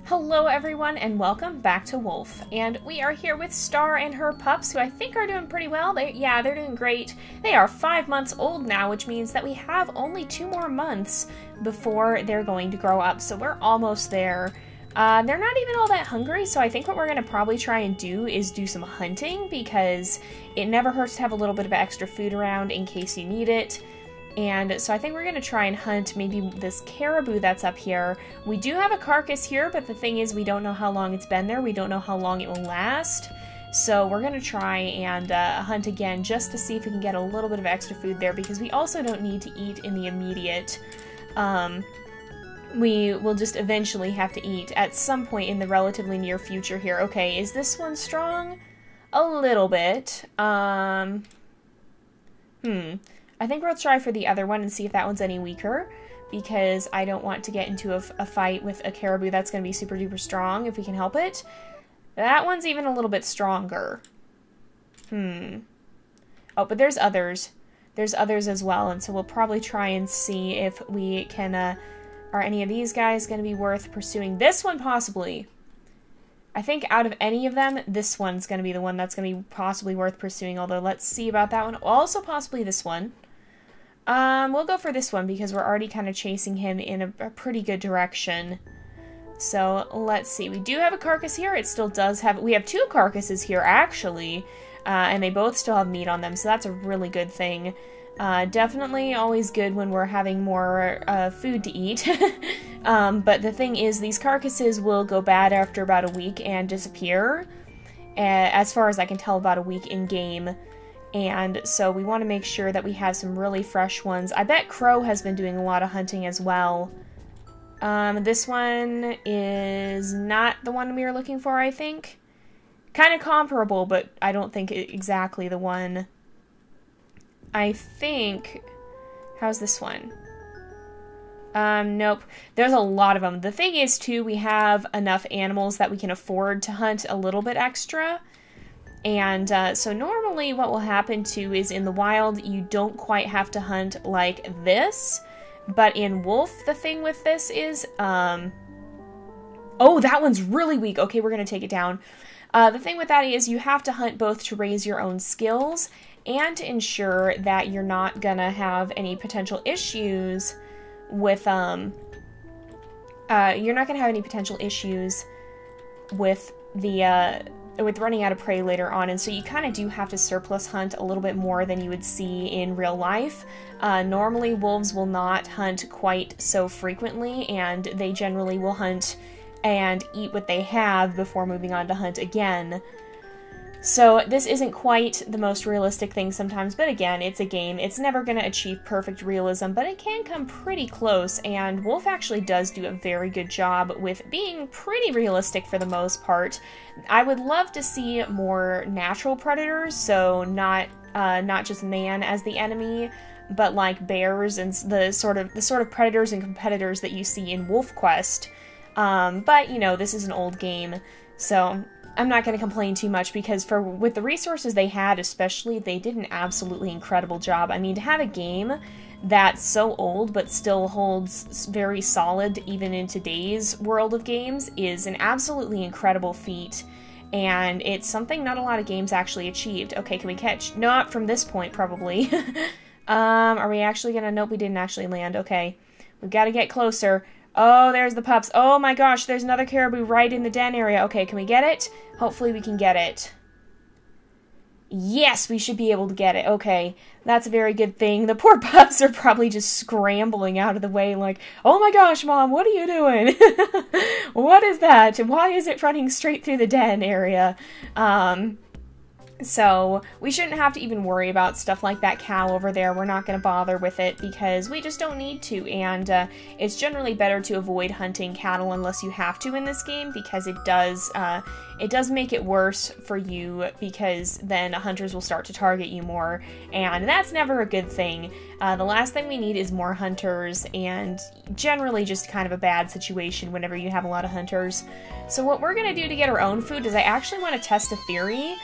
Hello everyone and welcome back to Wolf, and we are here with Star and her pups, who I think are doing pretty well. They're doing great. They are 5 months old now, which means that we have only 2 more months before they're going to grow up, so we're almost there. They're not even all that hungry, so I think what we're going to probably try and do is do some hunting, because it never hurts to have a little bit of extra food around in case you need it. And so I think we're going to try and hunt maybe this caribou that's up here. We do have a carcass here, but the thing is we don't know how long it's been there. We don't know how long it will last. So we're going to try and hunt again just to see if we can get a little bit of extra food there, because we also don't need to eat in the immediate. We will just eventually have to eat at some point in the relatively near future here. Okay, is this one strong? A little bit. I think we'll try for the other one and see if that one's any weaker, because I don't want to get into a fight with a caribou that's going to be super duper strong if we can help it. That one's even a little bit stronger. Oh, but there's others. There's others as well, and so we'll probably try and see if we can, are any of these guys going to be worth pursuing? This one, possibly. I think out of any of them, this one's going to be the one that's going to be possibly worth pursuing, although let's see about that one. Also possibly this one. We'll go for this one because we're already kind of chasing him in a pretty good direction. So, let's see. We do have a carcass here. It still does have... We have 2 carcasses here, actually. And they both still have meat on them, so that's a really good thing. Definitely always good when we're having more food to eat. But the thing is, these carcasses will go bad after about a week and disappear. As far as I can tell, about a week in-game. And so we want to make sure that we have some really fresh ones. I bet Crow has been doing a lot of hunting as well. This one is not the one we were looking for, I think. Kind of comparable, but I don't think exactly the one. I think... How's this one? Nope. There's a lot of them. The thing is, too, we have enough animals that we can afford to hunt a little bit extra. And so normally what will happen too is in the wild you don't quite have to hunt like this, but in Wolf the thing with this is, oh, that one's really weak. Okay, we're going to take it down. The thing with that is you have to hunt both to raise your own skills and to ensure that you're not going to have any potential issues with, you're not going to have any potential issues with the, with running out of prey later on, and so you kind of do have to surplus hunt a little bit more than you would see in real life. Normally, wolves will not hunt quite so frequently, and they generally will hunt and eat what they have before moving on to hunt again. So this isn't quite the most realistic thing sometimes, but again, it's a game. It's never going to achieve perfect realism, but it can come pretty close, and Wolf actually does do a very good job with being pretty realistic for the most part. I would love to see more natural predators, so not just man as the enemy, but like bears and the sort of predators and competitors that you see in Wolf Quest. But you know, this is an old game, so I'm not going to complain too much, because with the resources they had especially, they did an absolutely incredible job. I mean, to have a game that's so old but still holds very solid even in today's world of games is an absolutely incredible feat, and it's something not a lot of games actually achieved. Okay, can we catch? Not from this point, probably. Are we actually going to? Nope, we didn't actually land. Okay, we've got to get closer. Oh, there's the pups. Oh my gosh, there's another caribou right in the den area. Okay, can we get it? Hopefully we can get it. Yes, we should be able to get it. Okay, that's a very good thing. The poor pups are probably just scrambling out of the way like, oh my gosh, Mom, what are you doing? What is that? Why is it running straight through the den area? So we shouldn't have to even worry about stuff like that cow over there. We're not going to bother with it because we just don't need to, and it's generally better to avoid hunting cattle unless you have to in this game, because it does make it worse for you, because then hunters will start to target you more, and that's never a good thing. The last thing we need is more hunters, and generally just kind of a bad situation whenever you have a lot of hunters. So what we're going to do to get our own food is I actually want to test a theory.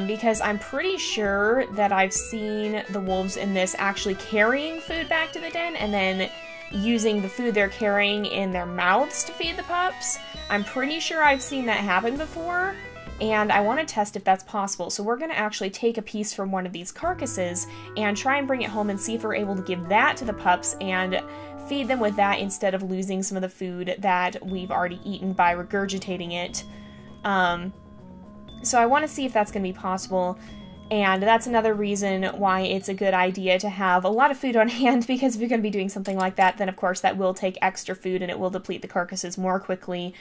Because I'm pretty sure that I've seen the wolves in this actually carrying food back to the den and then using the food they're carrying in their mouths to feed the pups. I'm pretty sure I've seen that happen before, and I want to test if that's possible. So we're going to actually take a piece from one of these carcasses and try and bring it home and see if we're able to give that to the pups and feed them with that instead of losing some of the food that we've already eaten by regurgitating it. So I want to see if that's going to be possible, and that's another reason why it's a good idea to have a lot of food on hand, because if you're going to be doing something like that, then of course that will take extra food and it will deplete the carcasses more quickly.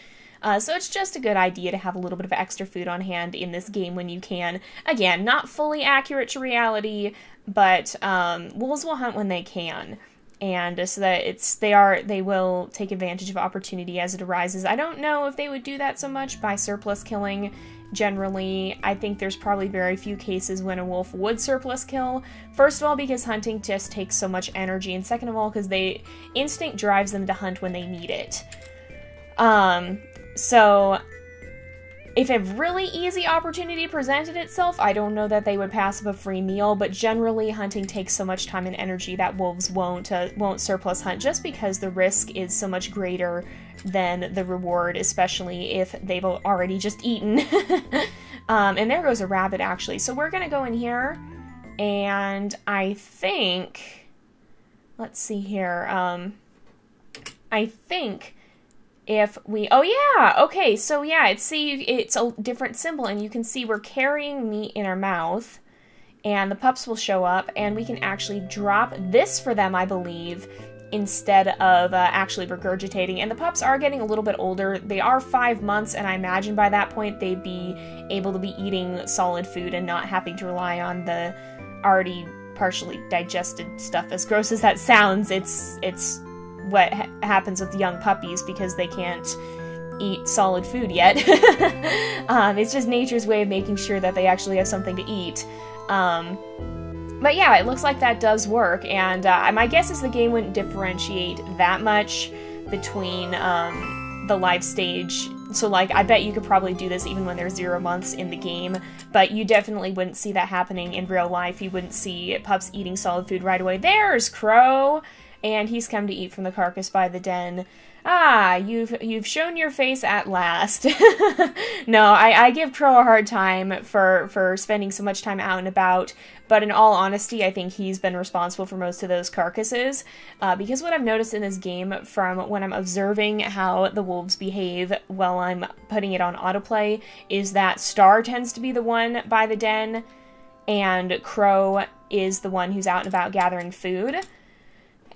So it's just a good idea to have a little bit of extra food on hand in this game when you can. Again, not fully accurate to reality, but wolves will hunt when they can. And so that they will take advantage of opportunity as it arises. I don't know if they would do that so much by surplus killing. Generally, I think there's probably very few cases when a wolf would surplus kill. First of all, because hunting just takes so much energy, and second of all, because instinct drives them to hunt when they need it. So if a really easy opportunity presented itself, I don't know that they would pass up a free meal, but generally hunting takes so much time and energy that wolves won't surplus hunt, just because the risk is so much greater than the reward, especially if they've already just eaten. And there goes a rabbit, actually. So we're going to go in here, and I think, let's see here, I think if we, oh yeah, okay, so yeah, it's a different symbol, and you can see we're carrying meat in our mouth, and the pups will show up, and we can actually drop this for them, I believe, instead of actually regurgitating. And the pups are getting a little bit older. They are 5 months, and I imagine by that point they'd be able to be eating solid food and not having to rely on the already partially digested stuff. As gross as that sounds, it's what happens with young puppies because they can't eat solid food yet. It's just nature's way of making sure that they actually have something to eat. But yeah, it looks like that does work, and my guess is the game wouldn't differentiate that much between the life stage. So, like, I bet you could probably do this even when there's 0 months in the game, but you definitely wouldn't see that happening in real life. You wouldn't see pups eating solid food right away. There's Crow! And he's come to eat from the carcass by the den. Ah, you've shown your face at last. No, I give Crow a hard time for spending so much time out and about, but in all honesty, I think he's been responsible for most of those carcasses, because what I've noticed in this game from when I'm observing how the wolves behave while I'm putting it on autoplay is that Star tends to be the one by the den, and Crow is the one who's out and about gathering food.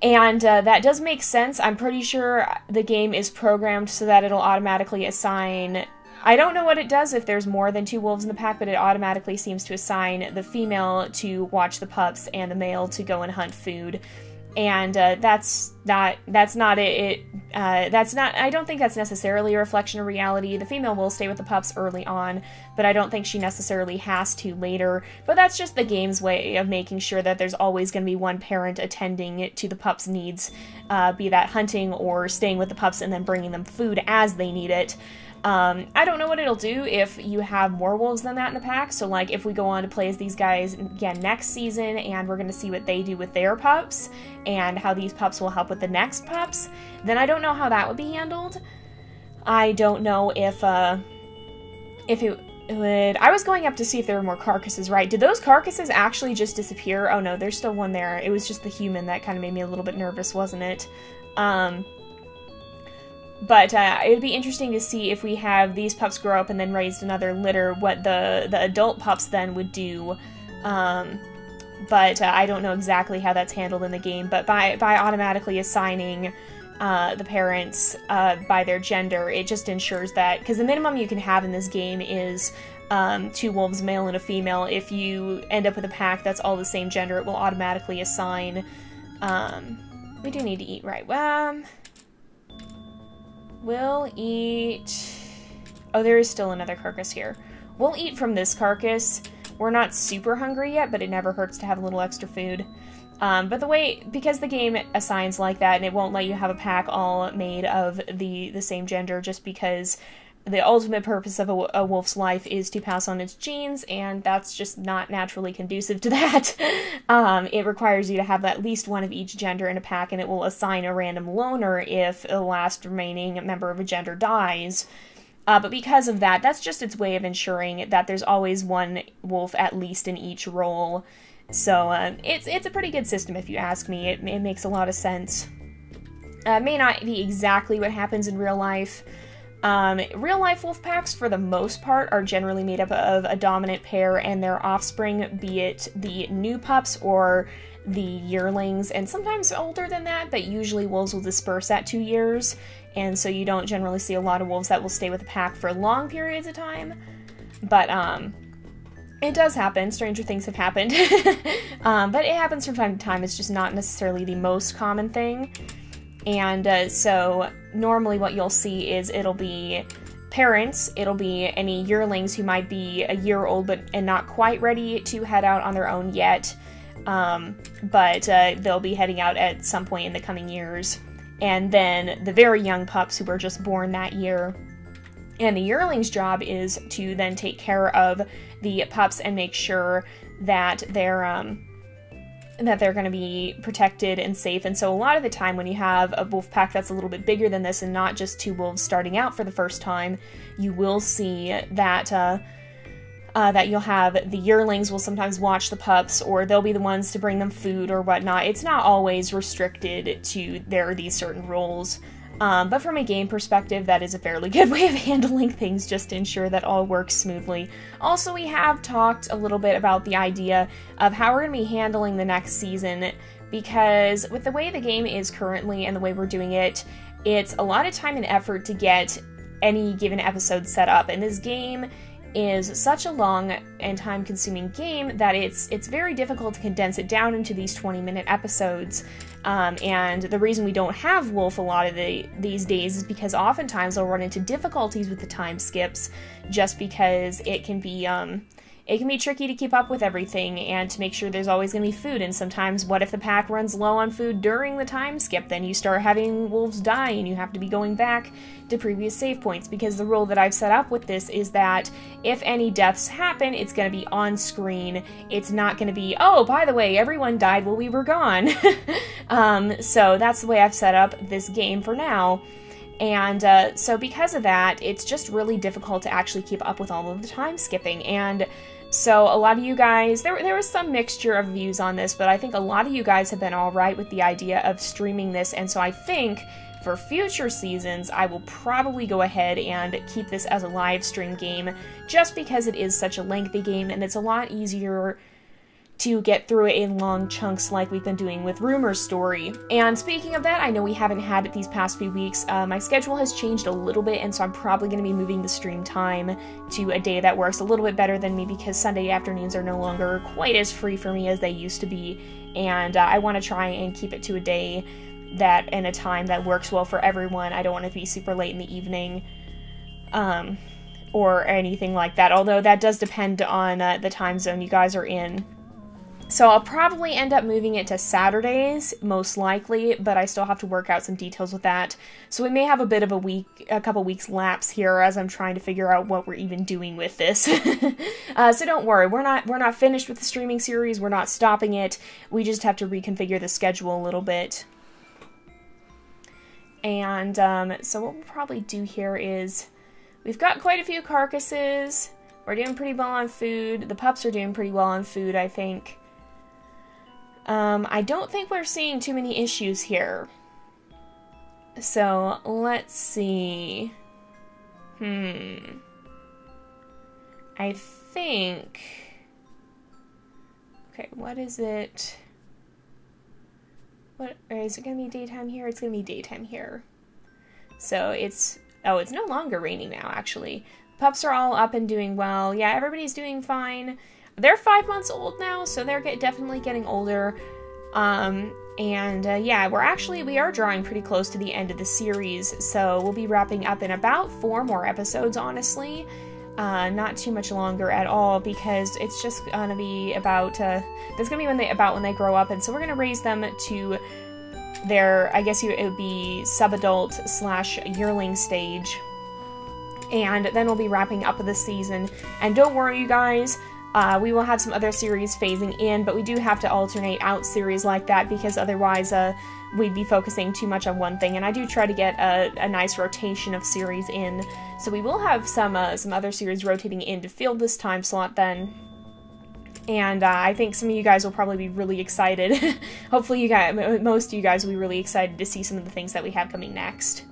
And that does make sense. I'm pretty sure the game is programmed so that it'll automatically assign... I don't know what it does if there's more than 2 wolves in the pack, but it automatically seems to assign the female to watch the pups and the male to go and hunt food. And that's not it. I don't think that's necessarily a reflection of reality. The female will stay with the pups early on, but I don't think she necessarily has to later. But that's just the game's way of making sure that there's always going to be one parent attending to the pups' needs, be that hunting or staying with the pups and then bringing them food as they need it. I don't know what it'll do if you have more wolves than that in the pack, so like if we go on to play as these guys again next season and we're going to see what they do with their pups and how these pups will help with the next pups, then I don't know how that would be handled. I don't know if it would... I was going up to see if there were more carcasses, right? Did those carcasses actually just disappear? Oh no, there's still one there. It was just the human that kind of made me a little bit nervous, wasn't it? But it would be interesting to see if we have these pups grow up and then raised another litter, what the adult pups then would do. But I don't know exactly how that's handled in the game. But by automatically assigning the parents by their gender, it just ensures that... Because the minimum you can have in this game is 2 wolves, a male and a female. If you end up with a pack that's all the same gender, it will automatically assign... we do need to eat, right? We'll eat... Oh, there is still another carcass here. We'll eat from this carcass. We're not super hungry yet, but it never hurts to have a little extra food. But because the game assigns like that, and it won't let you have a pack all made of the same gender, just because the ultimate purpose of a wolf's life is to pass on its genes, and that's just not naturally conducive to that. It requires you to have at least one of each gender in a pack, and it will assign a random loner if the last remaining member of a gender dies. But because of that, that's just its way of ensuring that there's always one wolf at least in each role. So it's a pretty good system if you ask me. It makes a lot of sense. It may not be exactly what happens in real life. Real life wolf packs, for the most part, are generally made up of a dominant pair and their offspring, be it the new pups or the yearlings, and sometimes older than that, but usually wolves will disperse at 2 years, and so you don't generally see a lot of wolves that will stay with the pack for long periods of time. But it does happen. Stranger things have happened. But it happens from time to time. It's just not necessarily the most common thing. And so normally what you'll see is it'll be parents, it'll be any yearlings who might be a year old and not quite ready to head out on their own yet, but they'll be heading out at some point in the coming years. And then the very young pups who were just born that year. And the yearling's job is to then take care of the pups and make sure that they're going to be protected and safe. And so a lot of the time when you have a wolf pack that's a little bit bigger than this and not just 2 wolves starting out for the first time, you will see that that you'll have the yearlings will sometimes watch the pups, or they'll be the ones to bring them food or whatnot. It's not always restricted to these certain roles. But from a game perspective, that is a fairly good way of handling things, just to ensure that all works smoothly. Also, we have talked a little bit about the idea of how we're going to be handling the next season, because with the way the game is currently and the way we're doing it, it's a lot of time and effort to get any given episode set up, and this game is such a long and time-consuming game that it's very difficult to condense it down into these 20-minute episodes. And the reason we don't have Wolf a lot of these days is because oftentimes I'll run into difficulties with the time skips, just because it can be tricky to keep up with everything and to make sure there's always going to be food. And sometimes, what if the pack runs low on food during the time skip? Then you start having wolves die and you have to be going back to previous save points, because the rule that I've set up with this is that if any deaths happen, it's going to be on screen. It's not going to be, oh, by the way, everyone died while we were gone. So that's the way I've set up this game for now. And so because of that, it's just really difficult to actually keep up with all of the time skipping. And so a lot of you guys, there was some mixture of views on this, but I think a lot of you guys have been alright with the idea of streaming this, and so I think for future seasons, I will probably go ahead and keep this as a live stream game, just because it is such a lengthy game, and it's a lot easier to get through it in long chunks like we've been doing with Rumor's story. And speaking of that, I know we haven't had it these past few weeks. My schedule has changed a little bit, and so I'm probably going to be moving the stream time to a day that works a little bit better than me, because Sunday afternoons are no longer quite as free for me as they used to be, and I want to try and keep it to a day that and a time that works well for everyone. I don't want it to be super late in the evening or anything like that, although that does depend on the time zone you guys are in. So I'll probably end up moving it to Saturdays, most likely, but I still have to work out some details with that. So we may have a bit of a couple weeks lapse here as I'm trying to figure out what we're even doing with this. So don't worry, we're not finished with the streaming series, we're not stopping it, we just have to reconfigure the schedule a little bit. And so what we'll probably do here is, we've got quite a few carcasses, we're doing pretty well on food, the pups are doing pretty well on food, I think. I don't think we're seeing too many issues here. So, let's see. I think... Okay, what is it? What, is it going to be daytime here? It's going to be daytime here. So, it's no longer raining now, actually. Pups are all up and doing well. Yeah, everybody's doing fine. They're 5 months old now, so they're definitely getting older. Yeah, we are drawing pretty close to the end of the series, so we'll be wrapping up in about 4 more episodes, honestly. Not too much longer at all, because it's just gonna be about, that's gonna be when they grow up, and so we're gonna raise them to their, I guess it would be sub-adult / yearling stage. And then we'll be wrapping up the season. And don't worry, you guys, we will have some other series phasing in, but we do have to alternate out series like that because otherwise we'd be focusing too much on one thing. And I do try to get a nice rotation of series in, so we will have some other series rotating in to fill this time slot then. And I think some of you guys will probably be really excited. Hopefully you guys, most of you guys will be really excited to see some of the things that we have coming next.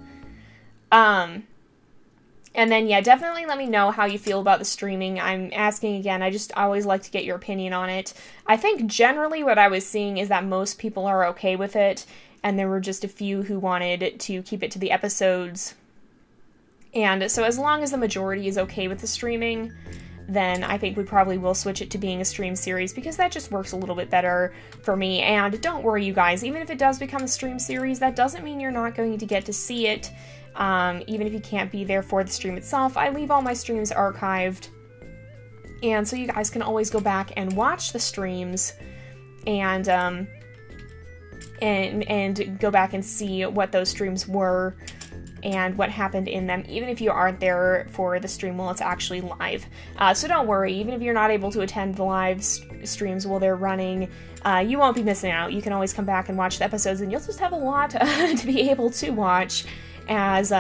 And then, yeah, definitely let me know how you feel about the streaming. I'm asking again, I always like to get your opinion on it. I think generally what I was seeing is that most people are okay with it, and there were just a few who wanted to keep it to the episodes. And so as long as the majority is okay with the streaming, then I think we probably will switch it to being a stream series, because that just works a little bit better for me. And don't worry, you guys, even if it does become a stream series, that doesn't mean you're not going to get to see it. Even if you can't be there for the stream itself, I leave all my streams archived, and so you guys can always go back and watch the streams and go back and see what those streams were and what happened in them, even if you aren't there for the stream while it's actually live. So don't worry, even if you're not able to attend the live streams while they're running, you won't be missing out. You can always come back and watch the episodes, and you'll just have a lot to be able to watch as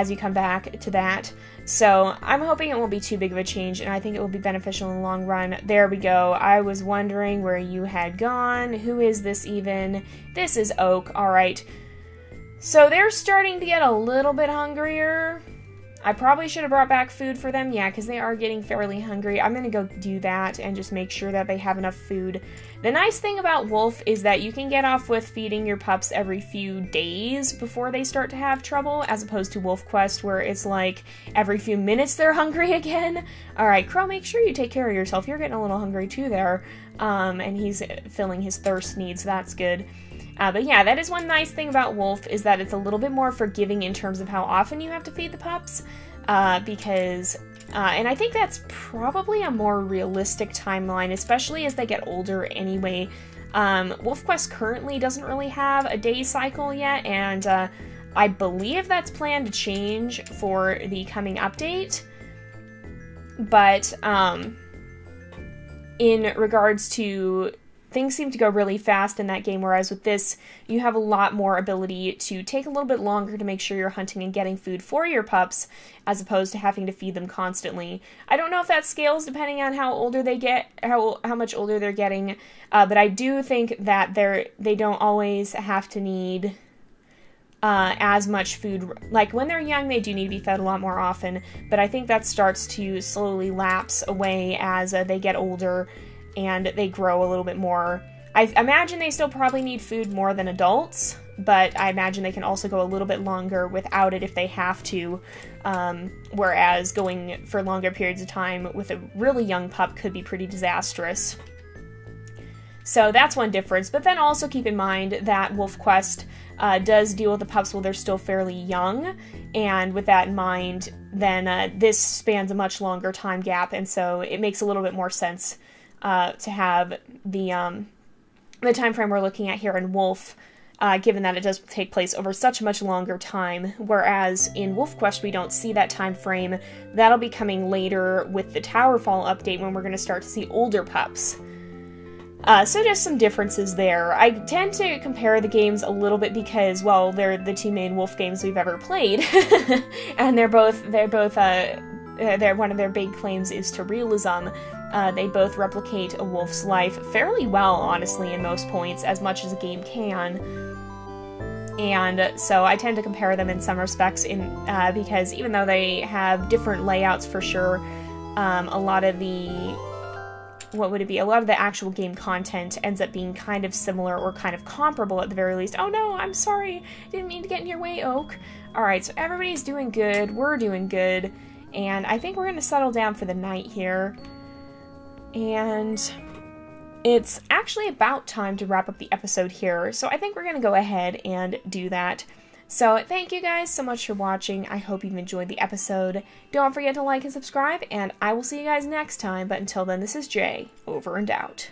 you come back to that. So I'm hoping it won't be too big of a change, and I think it will be beneficial in the long run. There we go. I was wondering where you had gone. Who is this even? This is Oak. All right. So they're starting to get a little bit hungrier. I probably should have brought back food for them, yeah, because they are getting fairly hungry. I'm going to go do that and just make sure that they have enough food. The nice thing about Wolf is that you can get off with feeding your pups every few days before they start to have trouble, as opposed to Wolf Quest, where it's like every few minutes they're hungry again. Alright, Crow, make sure you take care of yourself. You're getting a little hungry too there. And he's filling his thirst needs, that's good. But yeah, that is one nice thing about Wolf, is that it's a little bit more forgiving in terms of how often you have to feed the pups, because, and I think that's probably a more realistic timeline, especially as they get older anyway. Wolf Quest currently doesn't really have a day cycle yet, and I believe that's planned to change for the coming update, but in regards to, things seem to go really fast in that game, whereas with this, you have a lot more ability to take a little bit longer to make sure you're hunting and getting food for your pups, as opposed to having to feed them constantly. I don't know if that scales depending on how older they get, how much older they're getting, but I do think that they don't always have to need as much food. Like, when they're young, they do need to be fed a lot more often, but I think that starts to slowly lapse away as they get older and they grow a little bit more. I imagine they still probably need food more than adults, but I imagine they can also go a little bit longer without it if they have to, whereas going for longer periods of time with a really young pup could be pretty disastrous. So that's one difference, but then also keep in mind that Wolf Quest does deal with the pups while they're still fairly young, and with that in mind, then this spans a much longer time gap, and so it makes a little bit more sense to have the time frame we're looking at here in Wolf, given that it does take place over such a much longer time, whereas in Wolf Quest we don't see that time frame. That'll be coming later with the Towerfall update, when we're going to start to see older pups. So just some differences there. I tend to compare the games a little bit because, well, they're the two main Wolf games we've ever played, and they're both one of their big claims is to realism. They both replicate a wolf's life fairly well, honestly, in most points, as much as a game can. And so I tend to compare them in some respects, because even though they have different layouts for sure, a lot of the actual game content ends up being kind of similar or kind of comparable at the very least. Oh no, I'm sorry, didn't mean to get in your way, Oak. Alright, so everybody's doing good, we're doing good, and I think we're going to settle down for the night here. And it's actually about time to wrap up the episode here, so I think we're going to go ahead and do that. So thank you guys so much for watching. I hope you've enjoyed the episode. Don't forget to like and subscribe, and I will see you guys next time. But until then, this is Jay, over and out.